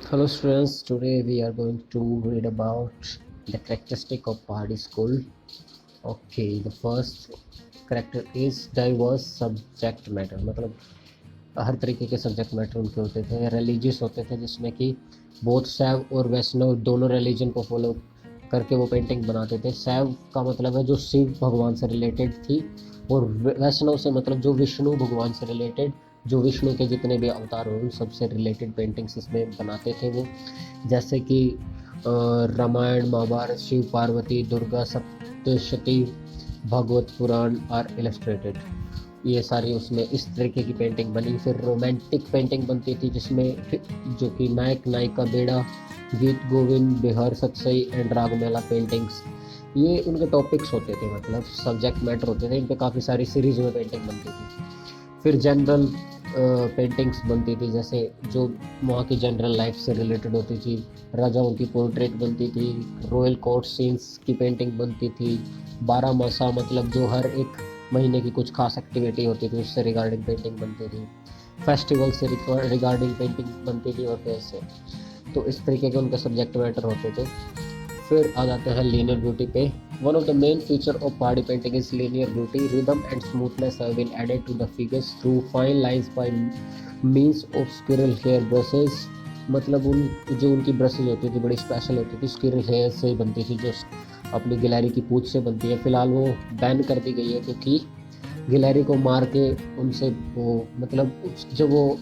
Hello students, today we are going to read about the characteristic of Pahadi school. Okay, the first character is diverse subject matter. मतलब हर तरीके के subject matter उनके होते थे। Religious होते थे जिसमें कि बोथ शैव और वैष्णव दोनों रिलीजन को फॉलो करके वो पेंटिंग बनाते थे। शैव का मतलब है जो शिव भगवान से रिलेटेड थी, और वैष्णव से मतलब जो विष्णु भगवान से रिलेटेड, जो विष्णु के जितने भी अवतार हो उन सबसे रिलेटेड पेंटिंग्स इसमें बनाते थे वो। जैसे कि रामायण, महाभारत, शिव पार्वती, दुर्गा सप्तशती, भागवत पुराण आर इलस्ट्रेटेड, ये सारी उसमें इस तरीके की पेंटिंग बनी। फिर रोमांटिक पेंटिंग बनती थी जिसमें जो कि नायक नायिका बेड़ा, गीत गोविंद, बिहार सतसई एंड रागमेला पेंटिंग्स, ये उनके टॉपिक्स होते थे, मतलब सब्जेक्ट मैटर होते थे। इन पे काफ़ी सारी सीरीज में पेंटिंग बनती थी। फिर जनरल पेंटिंग्स बनती थी, जैसे जो वहाँ की जनरल लाइफ से रिलेटेड होती थी। राजाओं की पोर्ट्रेट बनती थी, रॉयल कोर्ट सीन्स की पेंटिंग बनती थी, 12 मासा मतलब जो हर एक महीने की कुछ खास एक्टिविटी होती थी उससे रिगार्डिंग पेंटिंग बनती थी, फेस्टिवल से रिगार्डिंग पेंटिंग बनती थी, और कैसे। तो इस तरीके के उनके सब्जेक्ट मैटर होते थे। फिर आ जाते हैं लीनियर ब्यूटी पे। One of the main feature of Pahari painting is linear beauty. Rhythm and smoothness have been added to the figures through fine lines by means of squirrel hair brushes. मतलब जो उनकी ब्रशेज होती थी बड़ी special होती थी, squirrel hair से बनती थी, जो अपनी गिलहरी की पूंछ से बनती है। फिलहाल वो बैन कर दी गई है क्योंकि गिलहरी को मार के उनसे वो मतलब जब वो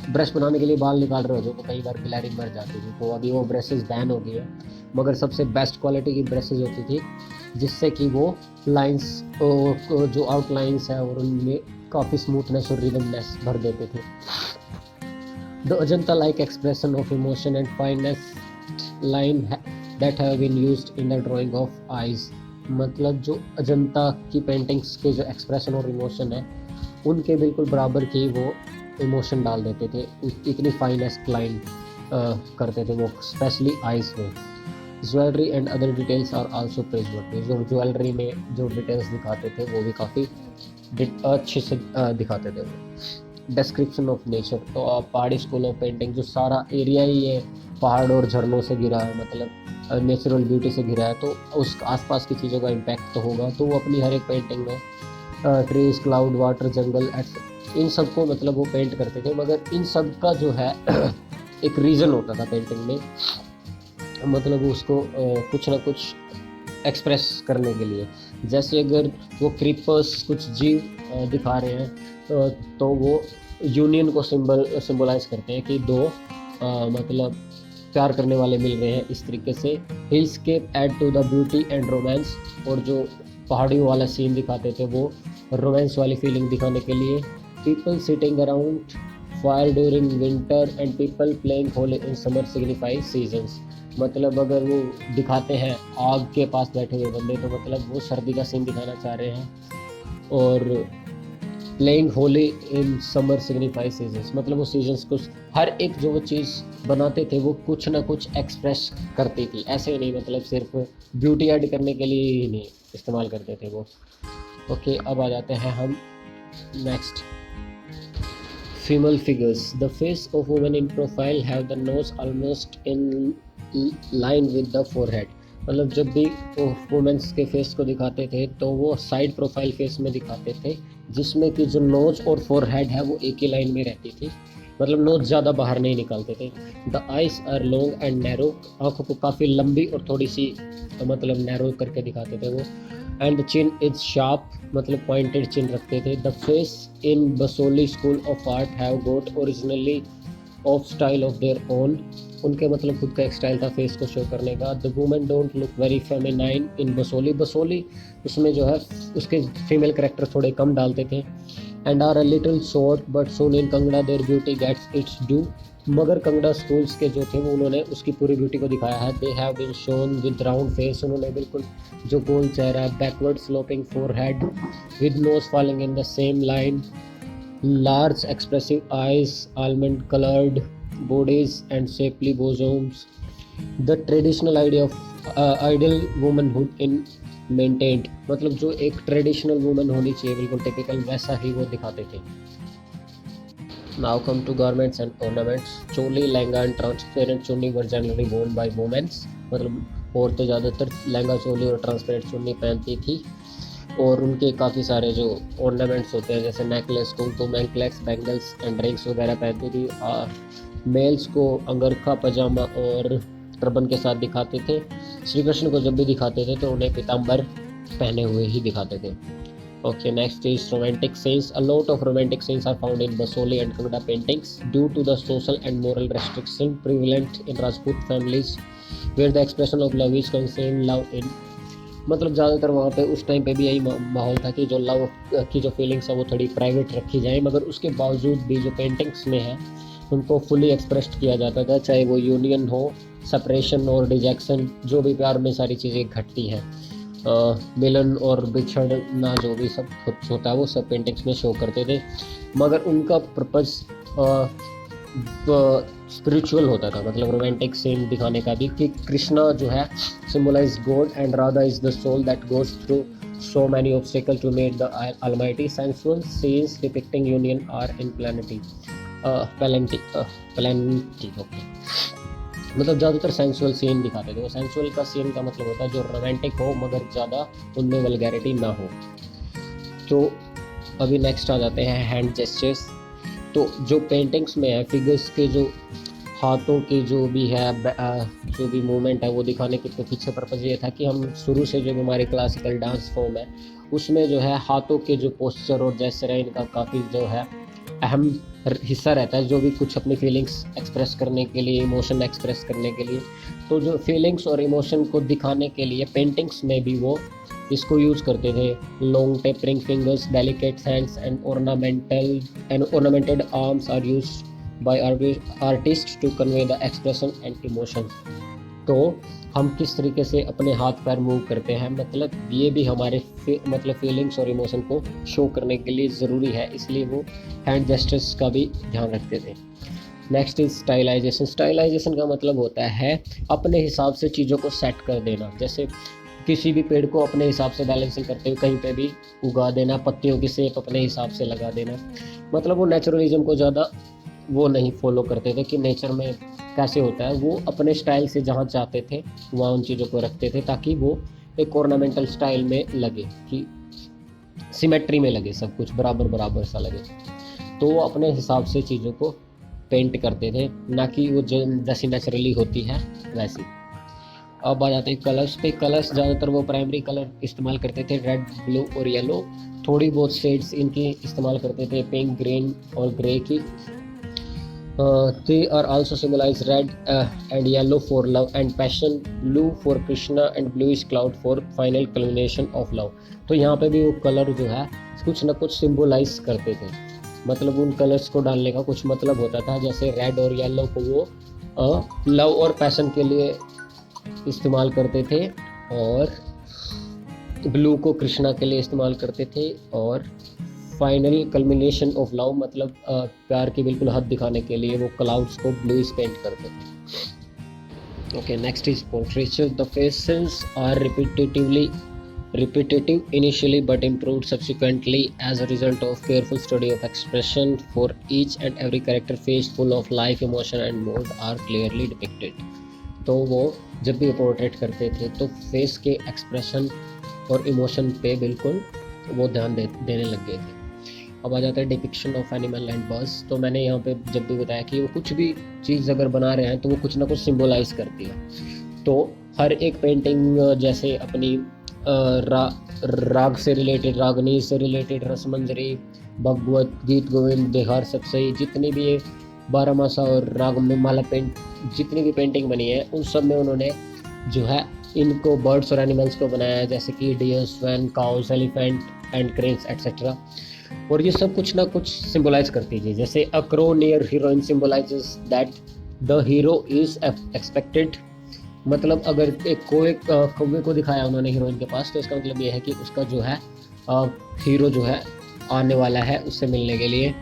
ब्रश बनाने के लिए बाल निकाल रहे होते तो कई बार गिलहरी मर जाती थी, तो अभी वो ब्रशेज बैन हो गई है। मगर सबसे बेस्ट क्वालिटी की ब्रशेज होती थी जिससे कि वो लाइंस जो आउटलाइंस है और उनमें काफ़ी स्मूथनेस और रिदमनेस भर देते थे। The Ajanta like expression of emotion and fineness line that have been used in the drawing of eyes. मतलब जो अजंता की पेंटिंग्स के जो एक्सप्रेशन और इमोशन है उनके बिल्कुल बराबर की वो इमोशन डाल देते थे, इतनी फाइनेस्ट लाइन करते थे वो, स्पेशली आइज में। Jewellery and other details are also preserved. जो ज्वेलरी में जो डिटेल्स दिखाते थे वो भी काफ़ी अच्छे से दिखाते थे वो। डिस्क्रिप्शन ऑफ नेचर, तो पहाड़ी स्कूल ऑफ पेंटिंग जो सारा एरिया ही है पहाड़ और झरनों से घिरा है, मतलब नेचुरल ब्यूटी से घिरा है, तो उस आसपास की चीज़ों का इम्पैक्ट तो होगा। तो वो अपनी हर एक पेंटिंग में ट्रीज, क्लाउड, वाटर, जंगल इन सब को मतलब वो पेंट करते थे। मगर इन सब का जो है एक रीज़न होता था पेंटिंग में, मतलब उसको कुछ ना कुछ एक्सप्रेस करने के लिए। जैसे अगर वो क्रीपर्स कुछ जीव दिखा रहे हैं तो वो यूनियन को सिंबलाइज करते हैं कि दो मतलब प्यार करने वाले मिल रहे हैं, इस तरीके से। Hillscape add to the beauty and romance, और जो पहाड़ियों वाला सीन दिखाते थे वो रोमांस वाली फीलिंग दिखाने के लिए। People sitting around fire during winter and people playing Holi in summer signify seasons. मतलब अगर वो दिखाते हैं आग के पास बैठे हुए बंदे तो मतलब वो सर्दी का सीन दिखाना चाह रहे हैं। और playing Holi in summer signify seasons, मतलब वो सीजन्स को हर एक जो वो चीज़ बनाते थे वो कुछ ना कुछ एक्सप्रेस करती थी। ऐसे ही नहीं मतलब सिर्फ ब्यूटी ऐड करने के लिए ही नहीं इस्तेमाल करते थे वो। ओके, अब आ जाते हैं हम next. Female figures. The face of women in profile have the nose almost in line with the forehead. मतलब जब भी वुमेंस के फेस को दिखाते थे तो वो साइड प्रोफाइल फेस में दिखाते थे, जिसमें कि जो नोज और फोरहेड है वो एक ही लाइन में रहती थी, मतलब नोज ज़्यादा बाहर नहीं निकालते थे। The eyes are long and narrow, आँखों को काफ़ी लंबी और थोड़ी सी मतलब नैरो करके दिखाते थे वो। And the chin is sharp, मतलब पॉइंटेड चिन रखते थे। The face in Basoli school of art have got originally of style of their own, उनके मतलब खुद का एक स्टाइल था फेस को शो करने का। The women don't look very feminine in Basohli, Basohli उसमें जो है उसके फीमेल करेक्टर थोड़े कम डालते थे। And are a little short but soon in Kangra their beauty gets its due. मगर कंगड़ा स्कूल्स के जो थे वो उन्होंने उसकी पूरी ब्यूटी को दिखाया है। They have been shown with round face, उन्होंने बिल्कुल जो गोल चेहरा, backward sloping forehead with nose falling in the same line, large expressive eyes, almond colored bodies and shapely bosoms. The traditional idea of ideal womanhood in maintained, मतलब जो एक traditional woman होनी चाहिए बिल्कुल टिपिकल वैसा ही वो दिखाते थे। Now come to garments and ornaments. Choli, lehenga and transparent chunni were generally worn by women. मतलब औरतें ज़्यादातर लहंगा चोली और ट्रांसपेरेंट चुन्नी पहनती थी, और उनके काफ़ी सारे जो ऑर्नामेंट्स होते हैं जैसे necklace, Kumkum, anklets, bangles and rings वगैरह पहनती थी। मेल्स को अंगरखा, पजामा और टर्बन के साथ दिखाते थे। श्री कृष्ण को जब भी दिखाते थे तो उन्हें पीताम्बर पहने हुए ही दिखाते थे। Okay, next is romantic scenes. A lot of romantic scenes are found in Basoli and Kannada paintings due to the social and moral restriction prevalent in Rajput families, where the expression of love is concerned love in, मतलब ज़्यादातर वहाँ पे उस time पे भी यही माहौल था कि जो लव की जो फीलिंग्स है वो थोड़ी प्राइवेट रखी जाए, मगर उसके बावजूद भी जो पेंटिंग्स में है उनको फुली एक्सप्रेस किया जाता था, चाहे वो यूनियन हो, सेपरेशन और डिजेक्शन, जो भी प्यार में सारी चीज़ें घटती हैं, मिलन और बिछड़ना, जो भी सब कुछ होता है वो सब पेंटिंग्स में शो करते थे। मगर उनका पर्पस स्पिरिचुअल होता था, मतलब रोमांटिक सीन दिखाने का भी, कि कृष्णा जो है symbolize God and Radha is the soul that goes through so many obstacles to meet the almighty. Sensual scenes depicting union are in plenty. Okay. मतलब ज़्यादातर सेंसुअल सीन दिखाते थे। वो सेंसुअल का सीन का मतलब होता है जो रोमांटिक हो मगर ज़्यादा उनमें वल्गैरिटी ना हो। तो अभी नेक्स्ट आ जाते हैं हैंड जेस्चर्स। तो जो पेंटिंग्स में है फिगर्स के जो हाथों की जो भी है जो भी मूवमेंट है वो दिखाने के पीछे पर्पज़ ये था कि हम शुरू से जो हमारी क्लासिकल डांस फॉर्म है उसमें जो है हाथों के जो पोस्चर और जेस्चर है इनका काफ़ी जो है अहम हिस्सा रहता है, जो भी कुछ अपनी फीलिंग्स एक्सप्रेस करने के लिए, इमोशन एक्सप्रेस करने के लिए। तो जो फीलिंग्स और इमोशन को दिखाने के लिए पेंटिंग्स में भी वो इसको यूज़ करते थे। Long tapering fingers, delicate hands and ornamented arms are used by artists to convey the expression and emotion. तो हम किस तरीके से अपने हाथ पैर मूव करते हैं, मतलब ये भी हमारे मतलब फीलिंग्स और इमोशन को शो करने के लिए ज़रूरी है, इसलिए वो हैंड जेस्चर्स का भी ध्यान रखते थे। Next is stylization. स्टाइलाइजेशन का मतलब होता है अपने हिसाब से चीज़ों को सेट कर देना। जैसे किसी भी पेड़ को अपने हिसाब से बैलेंसिंग करते हुए कहीं पे भी उगा देना, पत्तियों की शेप अपने हिसाब से लगा देना। मतलब वो नेचुरलिज्म को ज़्यादा वो नहीं फॉलो करते थे कि नेचर में कैसे होता है, वो अपने स्टाइल से जहाँ चाहते थे वहाँ उन चीज़ों को रखते थे ताकि वो एक ऑर्नामेंटल स्टाइल में लगे, कि सिमेट्री में लगे, सब कुछ बराबर बराबर सा लगे। तो वो अपने हिसाब से चीज़ों को पेंट करते थे, ना कि वो जो जैसी नेचुरली होती है वैसी। अब आ जाते हैं कलर्स पे। कलर्स ज़्यादातर वो प्राइमरी कलर इस्तेमाल करते थे, रेड, ब्लू और येलो। थोड़ी बहुत शेड्स इनकी इस्तेमाल करते थे, पिंक, ग्रीन और ग्रे की। They are also symbolize red and yellow for love and passion, blue for Krishna and bluish cloud for final culmination of love. तो यहाँ पे भी वो कलर जो है कुछ ना कुछ सिम्बोलाइज करते थे, मतलब उन कलर्स को डालने का कुछ मतलब होता था। जैसे रेड और येलो को वो लव और पैशन के लिए इस्तेमाल करते थे, और ब्लू को कृष्णा के लिए इस्तेमाल करते थे, और फाइनल कल्मिनेशन ऑफ लव मतलब प्यार की बिल्कुल हद दिखाने के लिए वो क्लाउड्स को ब्लूइश पेंट करते थे। Okay, next is portraiture. The faces are repetitive initially but improved subsequently as a result of careful study of expression for each and every character face full of life, emotion and mood are clearly depicted. तो वो जब भी portrait करते थे तो face के expression और emotion पे बिल्कुल वो ध्यान देने लग गए थे। अब आ जाता है depiction of animal and birds. तो मैंने यहाँ पे जब भी बताया कि वो कुछ भी चीज़ अगर बना रहे हैं तो वो कुछ ना कुछ सिम्बोलाइज करती है। तो हर एक पेंटिंग जैसे अपनी राग से रिलेटेड, रागनी से रिलेटेड, रसमंजरी, भगवत गीत, गोविंद, देहार, सप्तई, जितनी भी ये बारहमासा और राग में माला जितनी भी पेंटिंग बनी है उन सब में उन्होंने जो है इनको बर्ड्स और एनिमल्स को बनाया है, जैसे कि deer, swan, cows, elephant and cranes etcetera. और ये सब कुछ ना कुछ सिंबलाइज करती है। जैसे a crow near heroine symbolizes that the hero is expected. मतलब अगर एक कौवे को दिखाया उन्होंने हीरोइन के पास, तो इसका मतलब ये है कि उसका जो है हीरो जो है आने वाला है उससे मिलने के लिए।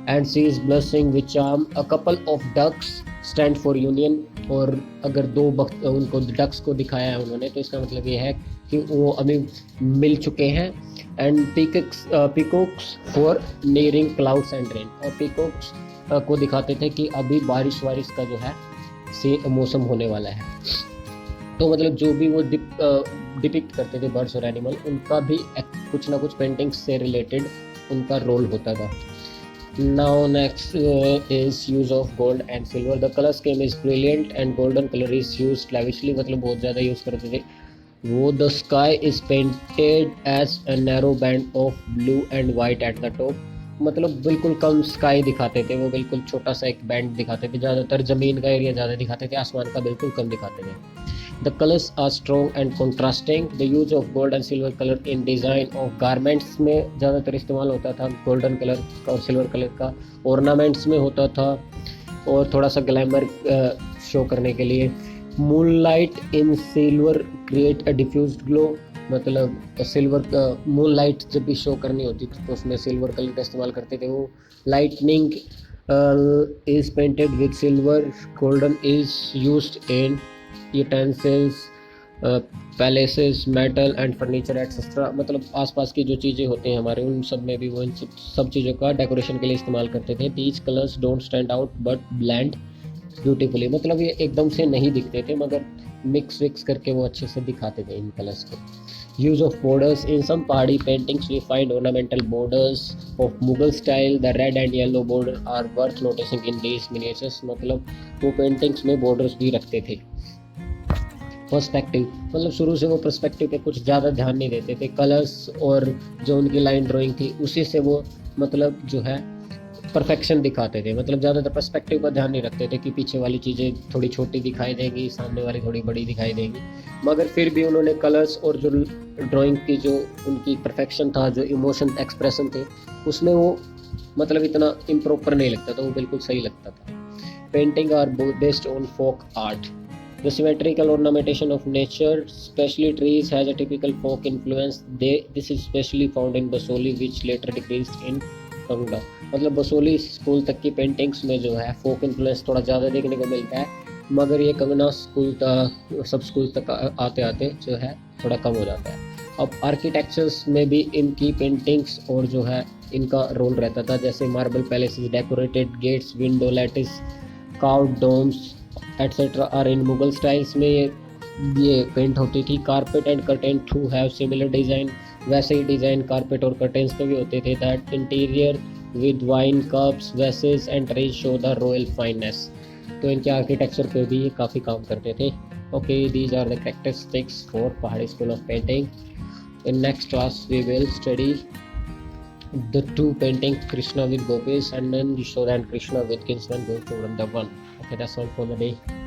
And she is blushing which charm. A couple of ducks stand for union. और अगर दो उनको डक्स को दिखाया है उन्होंने तो इसका मतलब ये है कि वो अभी मिल चुके हैं। And peacocks for nearing clouds and rain. और पीकॉक्स को दिखाते थे कि अभी बारिश वारिश का जो है से मौसम होने वाला है। तो मतलब जो भी वो डिपिक्ट करते थे बर्ड्स और एनिमल, उनका भी कुछ ना कुछ पेंटिंग्स से रिलेटेड उनका रोल होता था। Now next is use of gold and silver. The color scheme is brilliant and golden color is used lavishly, मतलब बहुत ज़्यादा यूज़ करते थे वो। The sky is painted as a narrow band of blue and white at the top, मतलब बिल्कुल कम sky दिखाते थे वो, बिल्कुल छोटा सा एक बैंड दिखाते थे, ज़्यादातर ज़मीन का एरिया ज़्यादा दिखाते थे, आसमान का बिल्कुल कम दिखाते थे। The colors are strong and contrasting. The use of gold and silver color in design of garments में ज़्यादातर इस्तेमाल होता था गोल्डन कलर का और सिल्वर कलर का, ऑर्नामेंट्स में होता था और थोड़ा सा ग्लैमर शो करने के लिए। Moonlight in silver create a diffused glow, मतलब सिल्वर मूनलाइट जब भी शो करनी होती थी तो उसमें सिल्वर कलर का इस्तेमाल करते थे वो। Lightning is painted with silver, golden is used in utensils, palaces, metal and furniture etcetera, मतलब आसपास की जो चीज़ें होती हैं हमारे, उन सब में भी वो इन सब चीज़ों का डेकोरेशन के लिए इस्तेमाल करते थे। These colours don't stand out but blend beautifully, मतलब ये एकदम से नहीं दिखते थे मगर मिक्स विक्स करके वो अच्छे से दिखाते थे इन कलर्स को। Use of borders in some Pahari paintings we find ornamental borders of Mughal style, the red and yellow border are worth noticing in these miniatures, मतलब वो पेंटिंग्स में बॉर्डर्स भी रखते थे। पर्सपेक्टिव, मतलब शुरू से वो पर्सपेक्टिव पे कुछ ज़्यादा ध्यान नहीं देते थे, कलर्स और जो उनकी लाइन ड्राइंग थी उसी से वो मतलब जो है परफेक्शन दिखाते थे, मतलब ज़्यादातर पर्सपेक्टिव का ध्यान नहीं रखते थे कि पीछे वाली चीज़ें थोड़ी छोटी दिखाई देंगी, सामने वाली थोड़ी बड़ी दिखाई देंगी, मगर फिर भी उन्होंने कलर्स और जो ड्राइंग की जो उनकी परफेक्शन था, जो इमोशन एक्सप्रेशन थे उसमें वो मतलब इतना इम्प्रॉपर नहीं लगता था, वो बिल्कुल सही लगता था। Painting are based on folk art. The symmetrical ornamentation of nature, especially trees, has a typical folk influence. This is especially found in Basoli, which later decreased in Kangda. मतलब बसोली स्कूल तक की पेंटिंग्स में जो है फोक influence थोड़ा ज़्यादा देखने को मिलता है, मगर ये कंगना स्कूल तक, सब स्कूल तक आते आते जो है थोड़ा कम हो जाता है। अब आर्किटेक्चर्स में भी इनकी पेंटिंग्स और जो है इनका रोल रहता था, जैसे marble palaces, decorated gates, window lattice, carved domes etcetera are in Mughal styles में ये पेंट होती थी। Carpet and curtain too have similar design, वैसे ही डिज़ाइन कारपेट और कर्टेन्स पे भी होते थे। That interior with wine cups, vases and trays show the royal fineness, तो इनके आर्किटेक्चर पे भी ये काफ़ी काम करते थे। Okay, these are the characteristics for Pahari school of painting. In next class we will study the two paintings, Krishna with gopis and then Yashoda and Krishna with kinsman going to Vrindavan. Okay, that's all for the day.